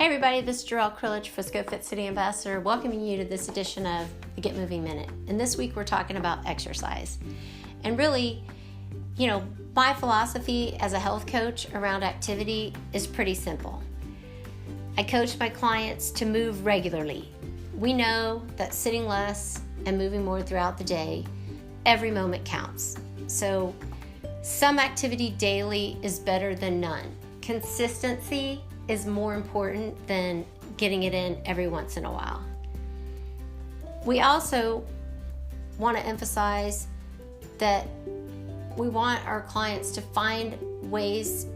Hey everybody, this is Gerryl Krilic, Frisco Fit City Ambassador, welcoming you to this edition of the Get Moving Minute. And this week we're talking about exercise. And really, my philosophy as a health coach around activity is pretty simple. I coach my clients to move regularly. We know that sitting less and moving more throughout the day, every moment counts. So some activity daily is better than none. Consistency is more important than getting it in every once in a while. We also want to emphasize that we want our clients to find ways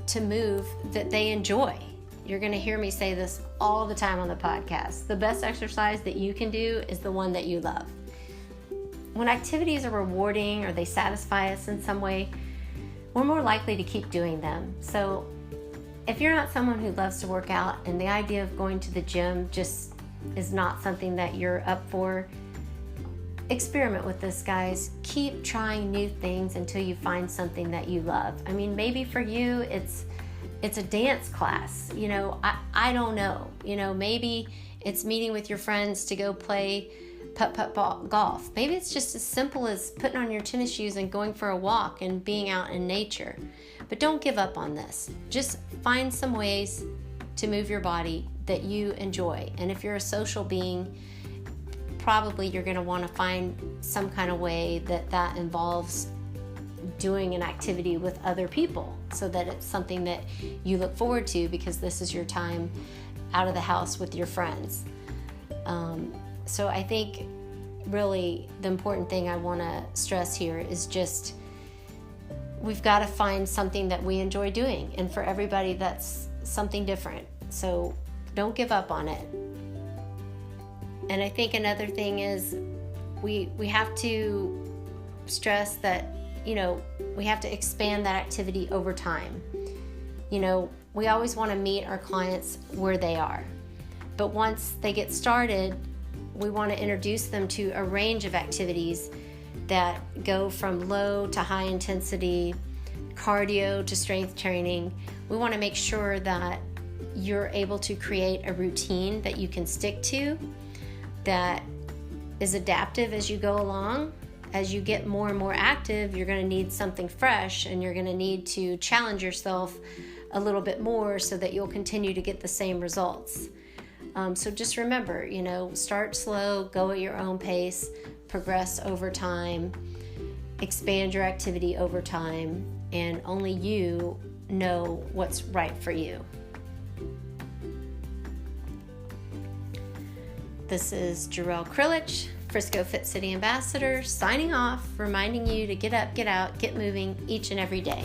to move that they enjoy. You're going to hear me say this all the time on the podcast. The best exercise that you can do is the one that you love. When activities are rewarding or they satisfy us in some way, we're more likely to keep doing them. So if you're not someone who loves to work out and the idea of going to the gym just is not something that you're up for, experiment with this, guys. Keep trying new things until you find something that you love. I mean, maybe for you it's a dance class. I don't know. Maybe it's meeting with your friends to go play putt-putt golf. Maybe it's just as simple as putting on your tennis shoes and going for a walk and being out in nature. But don't give up on this. Just find some ways to move your body that you enjoy. And if you're a social being, probably you're going to want to find some kind of way that involves doing an activity with other people so that it's something that you look forward to because this is your time out of the house with your friends. So I think really the important thing I want to stress here is just we've got to find something that we enjoy doing. And for everybody, that's something different. So don't give up on it. And I think another thing is we have to stress that, we have to expand that activity over time. We always want to meet our clients where they are. But once they get started, we want to introduce them to a range of activities that go from low to high intensity, cardio to strength training. We want to make sure that you're able to create a routine that you can stick to, that is adaptive as you go along. As you get more and more active, you're going to need something fresh and you're going to need to challenge yourself a little bit more so that you'll continue to get the same results. So just remember, start slow, go at your own pace, progress over time, expand your activity over time, and only you know what's right for you. This is Gerryl Krilic, Frisco Fit City Ambassador, signing off, reminding you to get up, get out, get moving each and every day.